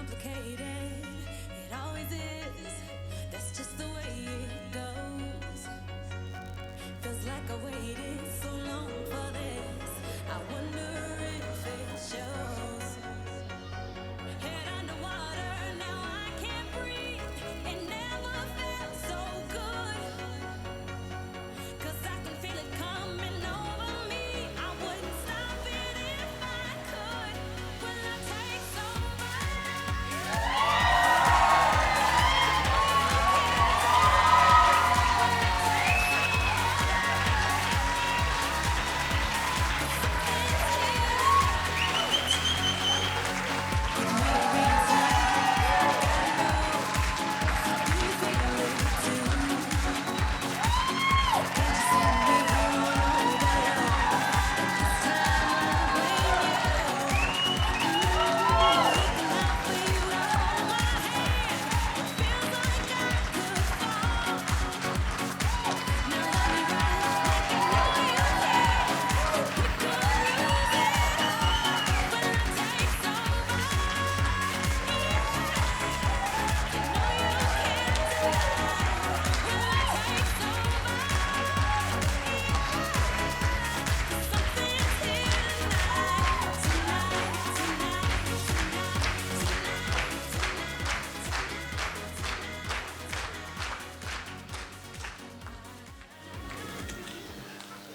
complicated. It always is. That's just the way it goes. Feels like I waited so long for this. I wonder if it shows. Head underwater, now I can't breathe. It never felt so good. 'Cause I can feel it coming over me. I wouldn't stop it if I could. Will I take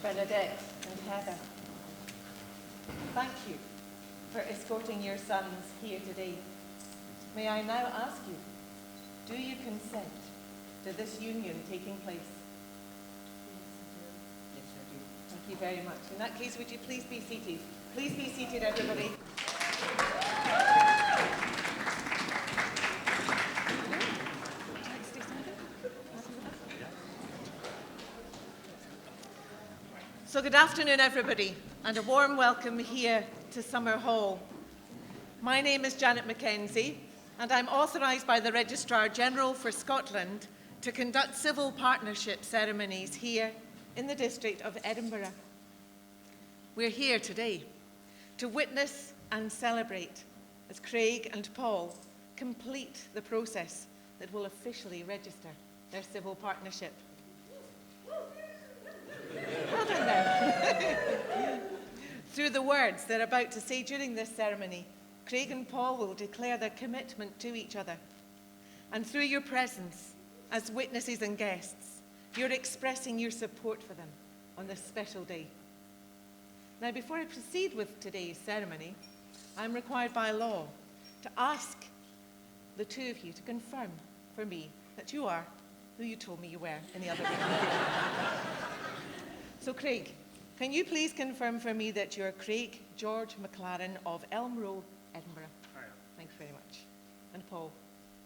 Bernadette and Heather, thank you for escorting your sons here today. May I now ask you, do you consent to this union taking place? Yes, I do. Thank you very much. In that case, would you please be seated? Please be seated, everybody. So good afternoon, everybody, and a warm welcome here to Summerhall. My name is Janet Mackenzie, and I'm authorised by the Registrar General for Scotland to conduct civil partnership ceremonies here in the district of Edinburgh. We're here today to witness and celebrate as Craig and Paul complete the process that will officially register their civil partnership. Well done then. Through the words they're about to say during this ceremony, Craig and Paul will declare their commitment to each other. And through your presence as witnesses and guests, you're expressing your support for them on this special day. Now, before I proceed with today's ceremony, I'm required by law to ask the two of you to confirm for me that you are who you told me you were in the other room. So, Craig, can you please confirm for me that you're Craig George McLaren of Elm Row, Edinburgh? I am. Thanks very much. And Paul,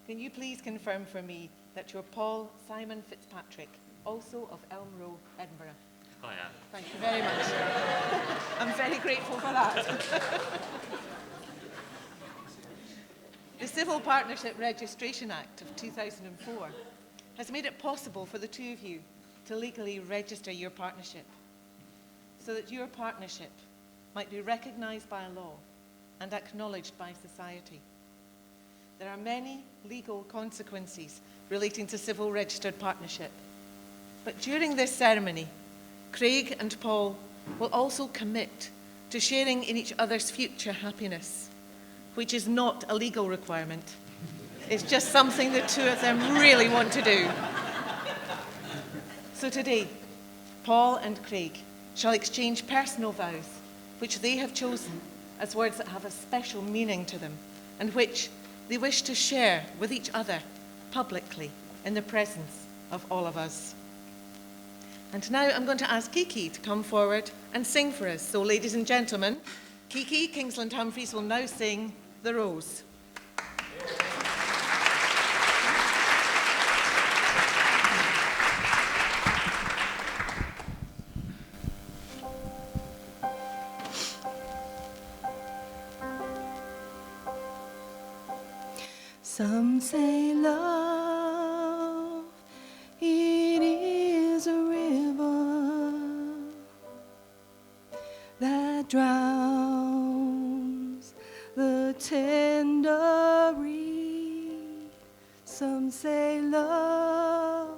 can you please confirm for me that you're Paul Simon Fitzpatrick, also of Elm Row, Edinburgh? I am. Thank you very much. I'm very grateful for that. The Civil Partnership Registration Act of 2004 has made it possible for the two of you to legally register your partnership so that your partnership might be recognised by law and acknowledged by society. There are many legal consequences relating to civil registered partnership, but during this ceremony, Craig and Paul will also commit to sharing in each other's future happiness, which is not a legal requirement. It's just something the two of them really want to do. So today, Paul and Craig shall exchange personal vows, which they have chosen as words that have a special meaning to them and which they wish to share with each other publicly in the presence of all of us. And now I'm going to ask Kiki to come forward and sing for us. So, ladies and gentlemen, Kiki Kingsland Humphreys will now sing The Rose. Some say love, it is a river that drowns the tender reed. Some say love,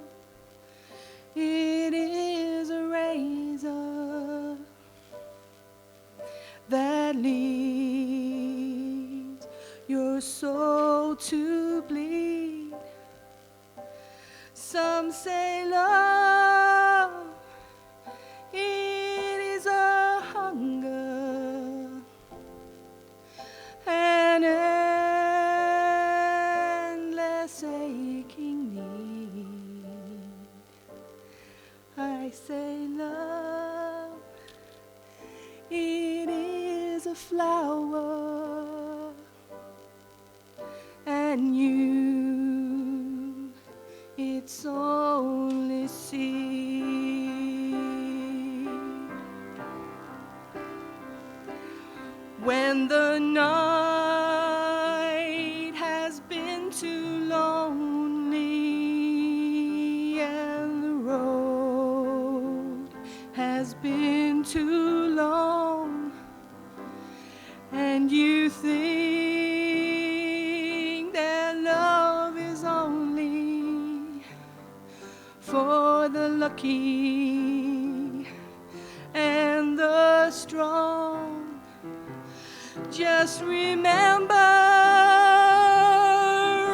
it is a razor that leads your soul to bleed. Some say love, it is a hunger, an endless aching need. I say love, it is a flower, and you, its only seed. When the night has been too lonely and the road has been too long, and you think that love is only for the lucky and the strong, just remember,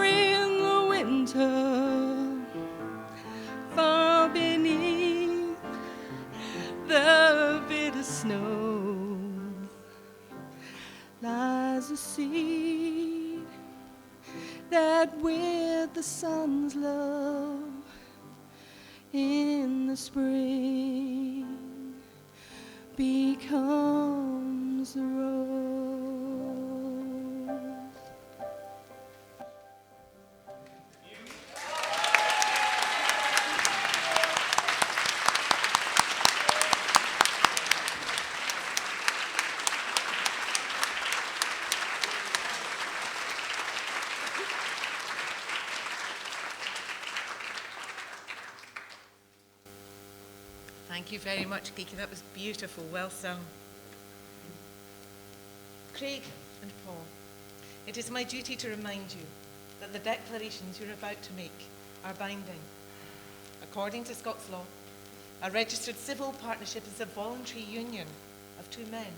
in the winter, far beneath the bitter snow, lies a seed that with the sun's love in the spring becomes the rose. Thank you very much, Kiki. That was beautiful. Well sung. Craig and Paul, it is my duty to remind you that the declarations you're about to make are binding. According to Scots law, a registered civil partnership is a voluntary union of two men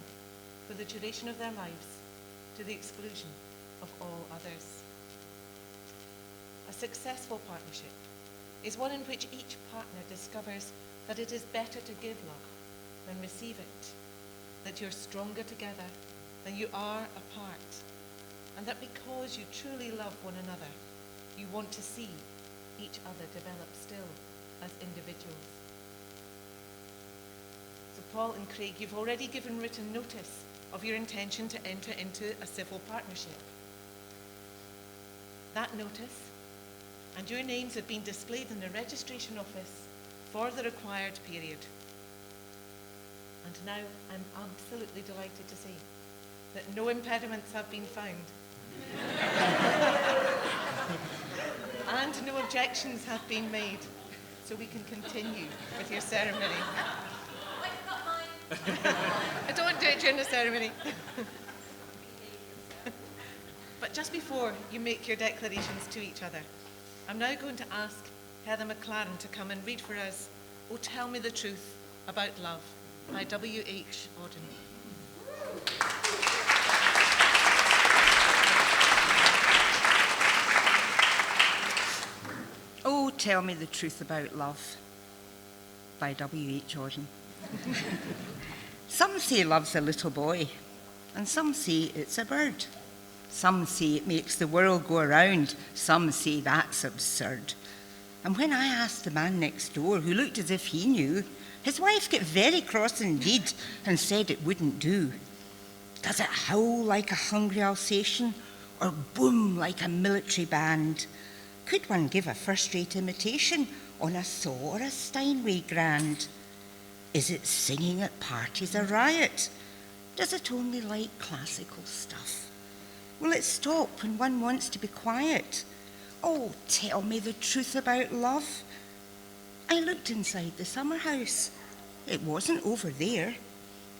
for the duration of their lives, to the exclusion of all others. A successful partnership is one in which each partner discovers that it is better to give love than receive it, that you're stronger together than you are apart, and that because you truly love one another, you want to see each other develop still as individuals. So Paul and Craig, you've already given written notice of your intention to enter into a civil partnership. That notice and your names have been displayed in the registration office for the required period. And now I'm absolutely delighted to say that no impediments have been found and no objections have been made, so we can continue with your ceremony. I don't do it during the ceremony. But just before you make your declarations to each other, I'm now going to ask Heather McLaren to come and read for us "Oh, Tell Me the Truth About Love" by W.H. Auden. Oh, Tell Me the Truth About Love by W.H. Auden. Some say love's a little boy, and some say it's a bird. Some say it makes the world go around, some say that's absurd. And when I asked the man next door, who looked as if he knew, his wife got very cross indeed and said it wouldn't do. Does it howl like a hungry Alsatian, or boom like a military band? Could one give a first-rate imitation on a saw or a Steinway grand? Is it singing at parties a riot? Does it only like classical stuff? Will it stop when one wants to be quiet? Oh, tell me the truth about love. I looked inside the summer house. It wasn't over there.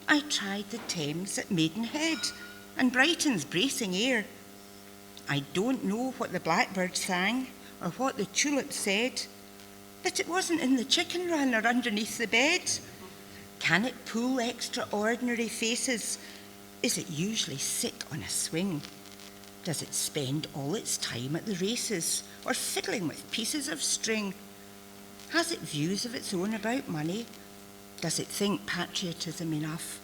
I tried the Thames at Maidenhead and Brighton's bracing air. I don't know what the blackbird sang or what the tulip said, that it wasn't in the chicken run or underneath the bed? Can it pull extraordinary faces? Is it usually sick on a swing? Does it spend all its time at the races or fiddling with pieces of string? Has it views of its own about money? Does it think patriotism enough?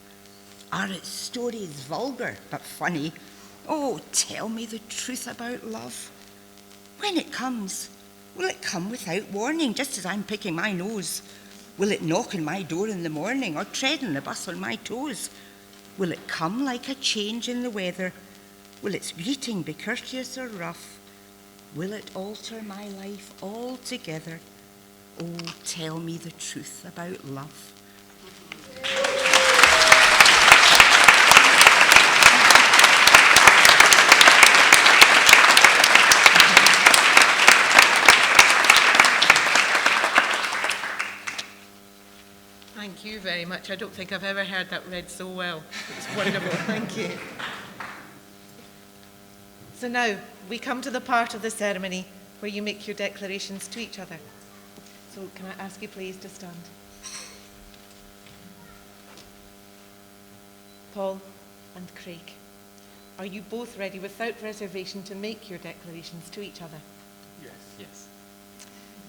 Are its stories vulgar but funny? Oh, tell me the truth about love. When it comes, will it come without warning, just as I'm picking my nose? Will it knock on my door in the morning or tread on the bus on my toes? Will it come like a change in the weather? Will its greeting be courteous or rough? Will it alter my life altogether? Oh, tell me the truth about love. Thank you very much. I don't think I've ever heard that read so well. It's wonderful. Thank you. So now we come to the part of the ceremony where you make your declarations to each other. So can I ask you please to stand? Paul and Craig, are you both ready without reservation to make your declarations to each other? Yes. Yes.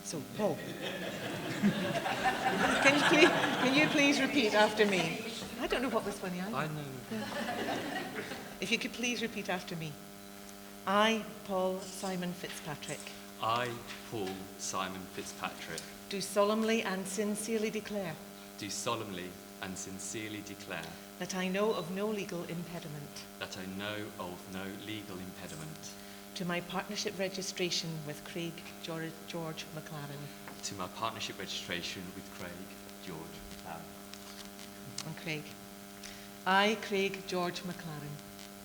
So, Paul, can you please repeat after me? I don't know what was funny. I know. If you could please repeat after me. I, Paul Simon Fitzpatrick, I, Paul Simon Fitzpatrick, do solemnly and sincerely declare do solemnly and sincerely declare that I know of no legal impediment that I know of no legal impediment to my partnership registration with Craig George McLaren to my partnership registration with Craig George McLaren. and Craig. I, Craig George McLaren,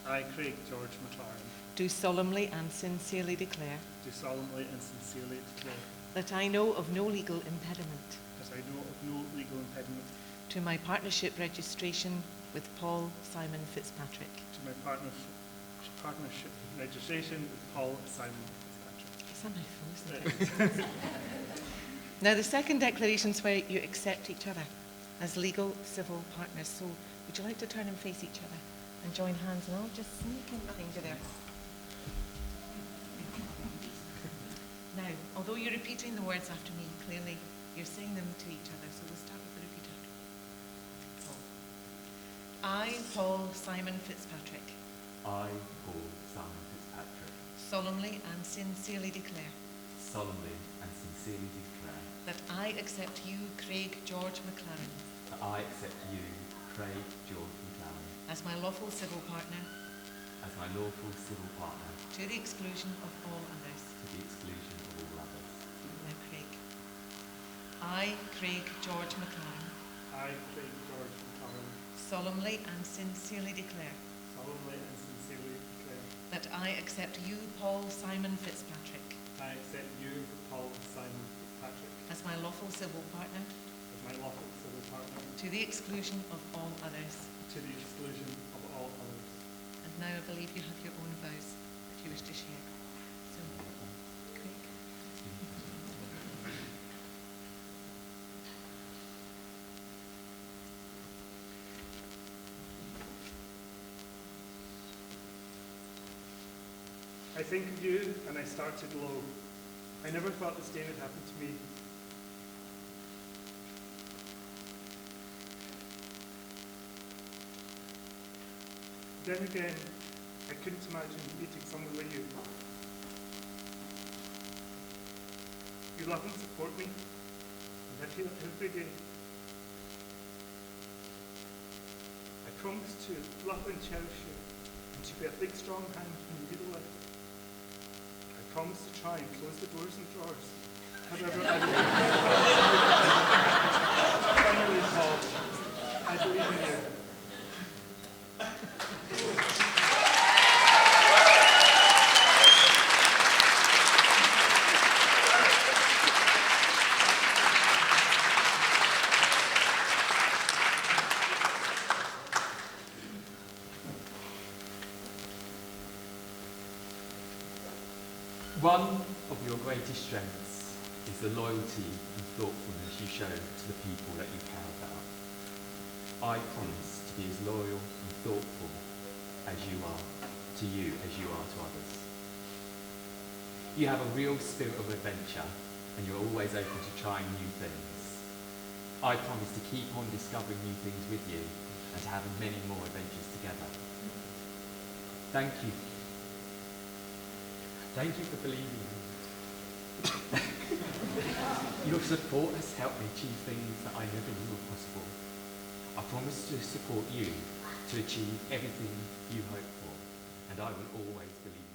I, Craig George McLaren, do solemnly and sincerely declare do solemnly and sincerely declare that I know of no legal impediment that I know of no legal impediment to my partnership registration with Paul Simon Fitzpatrick. to my partnership registration with Paul Simon Fitzpatrick. It's a mouthful, isn't it? Now, the second declaration is where you accept each other as legal civil partners. So, would you like to turn and face each other and join hands? And I'll just sneak in behind you there. Now, although you're repeating the words after me, clearly you're saying them to each other. So we'll start with the repeat after me. Paul. I, Paul Simon Fitzpatrick, I, Paul Simon Fitzpatrick, solemnly and sincerely declare solemnly and sincerely declare that I accept you, Craig George McLaren, that I accept you, Craig George McLaren, as my lawful civil partner as my lawful civil partner to the exclusion of all others. to the exclusion of all others. Now, Craig. I, Craig George McLaren, I, Craig George McLaren, solemnly and sincerely declare solemnly and sincerely declare that I accept you, Paul Simon Fitzpatrick, I accept you, Paul Simon Fitzpatrick, as my lawful civil partner as my lawful civil partner to the exclusion of all others. to the exclusion of all others. And now I believe you have your own vows that you wish to share. So, Craig. I think of you and I start to glow. I never thought this day would happen to me. Then again, I couldn't imagine meeting someone like you. You love and support me, and I feel it every day. I promise to love and cherish you, and to be a big strong hand when you need a lift. I promise to try and close the doors and drawers. However, I finally, Paul, I believe in you. One of your greatest strengths is the loyalty and thoughtfulness you show to the people that you care about. I promise to be as loyal and thoughtful as you are to you as you are to others. You have a real spirit of adventure and you're always open to trying new things. I promise to keep on discovering new things with you and to have many more adventures together. Thank you. Thank you for believing in me. Your support has helped me achieve things that I never knew were possible. I promise to support you to achieve everything you hope for, and I will always believe in you.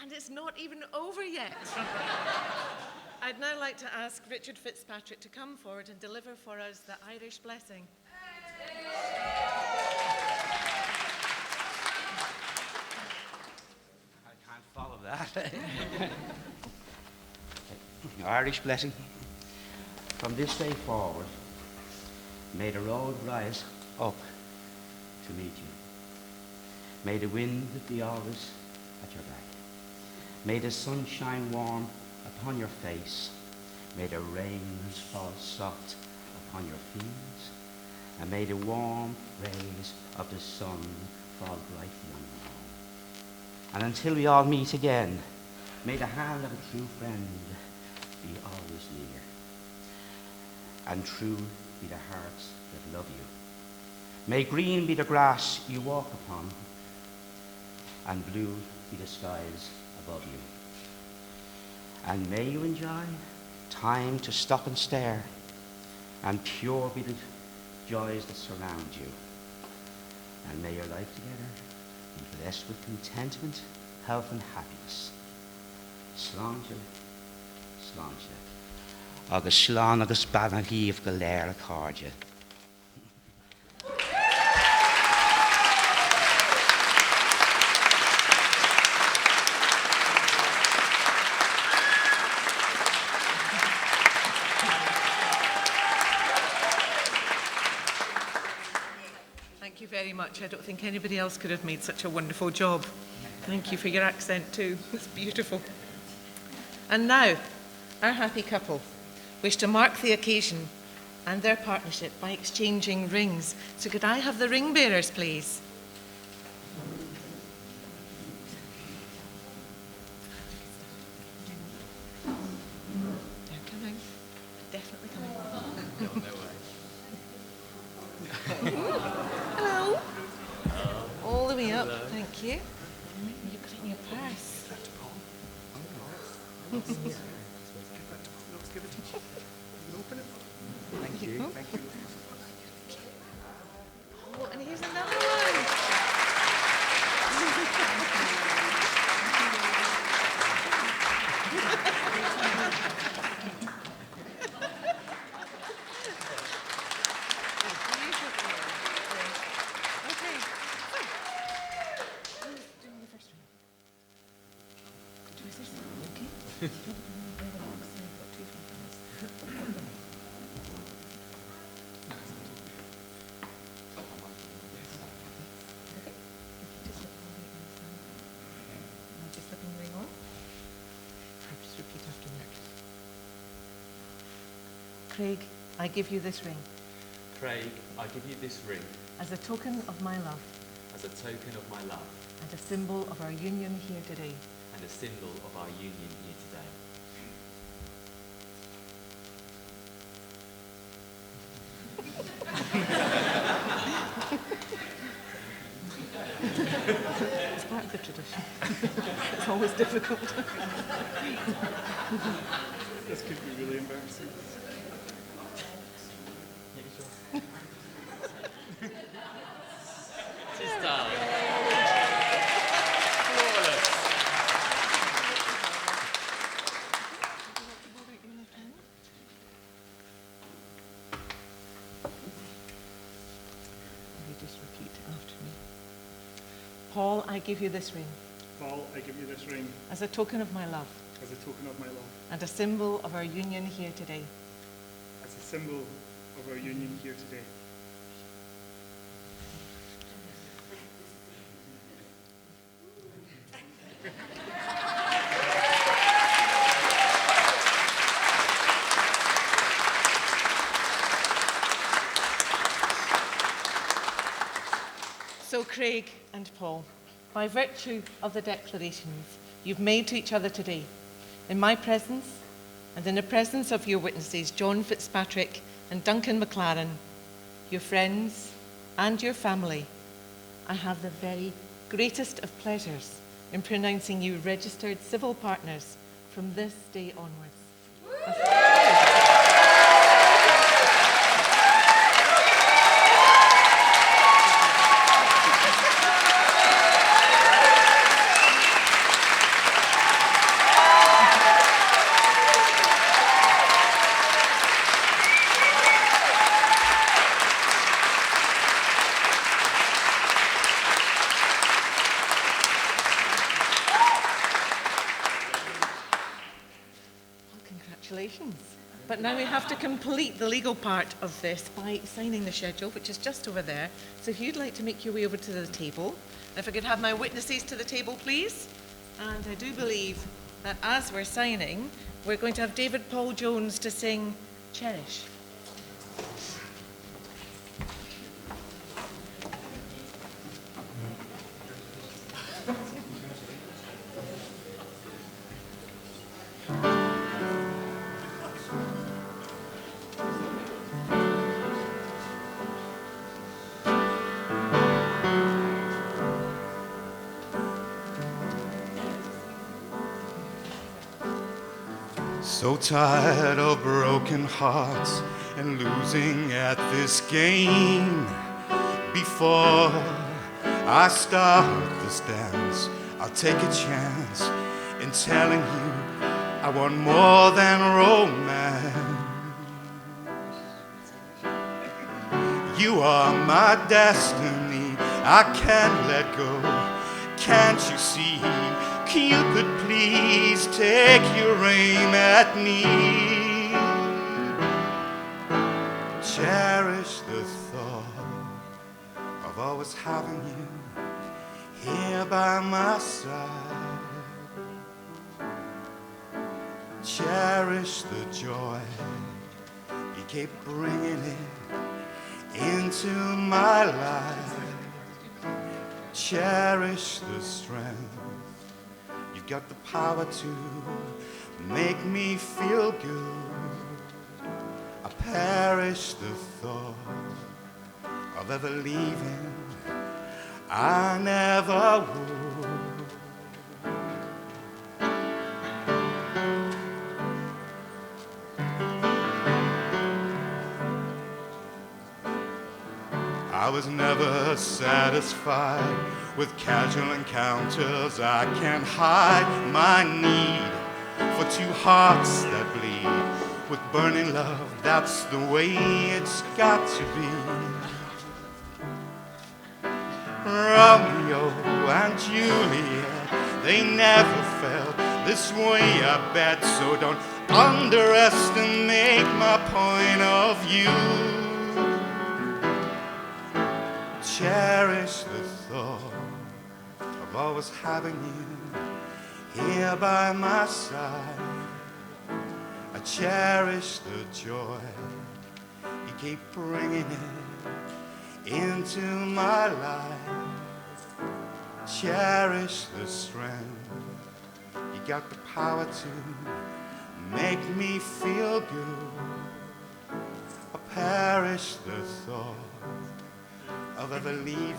And it's not even over yet. I'd now like to ask Richard Fitzpatrick to come forward and deliver for us the Irish blessing. I can't follow that. Irish blessing. From this day forward, may the road rise up to meet you. May the wind be always at your back. May the sun shine warm upon your face. May the rains fall soft upon your fields. And may the warm rays of the sun fall brightly on you all. And until we all meet again, may the hand of a true friend be always near. And true be the hearts that love you. May green be the grass you walk upon, and blue be the skies above you. And may you enjoy time to stop and stare, and pure be the joys that surround you. And may your life together be blessed with contentment, health and happiness. Sláinte, sláinte. Agus slán agus bannaíomh go léir a cáide. Thank you very much. I don't think anybody else could have made such a wonderful job. Thank you for your accent too. It's beautiful. And now, our happy couple wish to mark the occasion and their partnership by exchanging rings. So could I have the ring bearers, please? They're coming. Definitely coming. Hello. All the way up. Thank you. You've got it in your purse. Thank you. Thank you. Oh, and here's another one. Okay. Who's doing the first one? Choices? Okay. Craig, I give you this ring Craig, I give you this ring as a token of my love as a token of my love and a symbol of our union here today. and a symbol of our union here today. It's part of the tradition. It's always difficult. This could be really embarrassing. It's done. Paul, I give you this ring Paul, I give you this ring as a token of my love as a token of my love, and a symbol of our union here today. as a symbol of our union here today. So, Craig and Paul, by virtue of the declarations you've made to each other today, in my presence and in the presence of your witnesses, John Fitzpatrick and Duncan McLaren, your friends and your family, I have the very greatest of pleasures in pronouncing you registered civil partners from this day onwards. Congratulations. But now we have to complete the legal part of this by signing the schedule, which is just over there. So if you'd like to make your way over to the table, and if I could have my witnesses to the table, please. And I do believe that as we're signing, we're going to have David Paul Jones to sing Cherish. So tired of broken hearts and losing at this game. Before I start this dance, I'll take a chance in telling you I want more than romance. You are my destiny, I can't let go. Can't you see? Cupid, please take your aim at me. Cherish the thought of always having you here by my side. Cherish the joy, you keep bringing it into my life. Cherish the strength, you've got the power to make me feel good. I perish the thought of ever leaving, I never would. I was never satisfied with casual encounters. I can't hide my need for two hearts that bleed with burning love. That's the way it's got to be. Romeo and Juliet, they never felt this way, I bet. So don't underestimate my point of view. Cherish the thought of always having you here by my side. I cherish the joy, you keep bringing it into my life. Cherish the strength, you got the power to make me feel good. I perish the thought of ever leaving,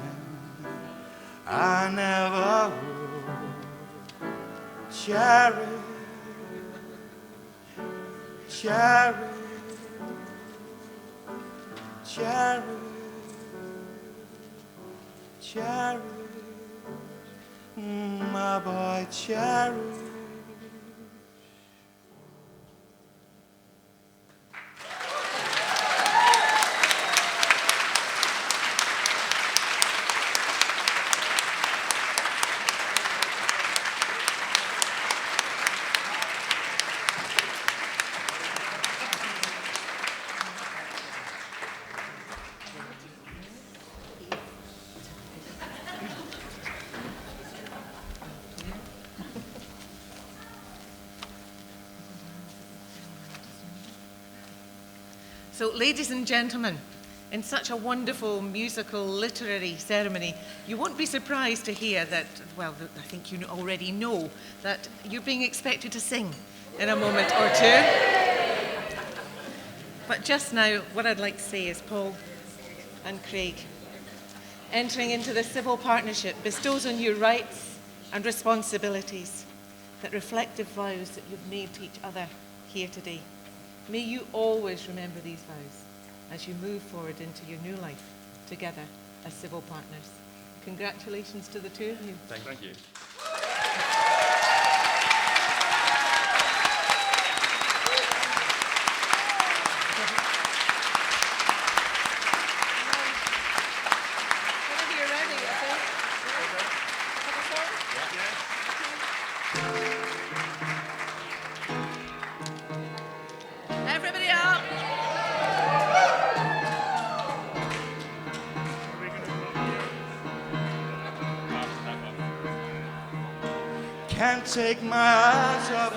I never would. Cherish, cherish, cherish, cherish, my boy, cherish. So, ladies and gentlemen, in such a wonderful musical literary ceremony, you won't be surprised to hear that, well, I think you already know, that you're being expected to sing in a moment or two. But just now, what I'd like to say is Paul and Craig, entering into the civil partnership bestows on you rights and responsibilities that reflective vows that you've made to each other here today. May you always remember these vows as you move forward into your new life together as civil partners. Congratulations to the two of you. Thank you. Whenever you're ready, okay? Everybody up! Can't take my eyes off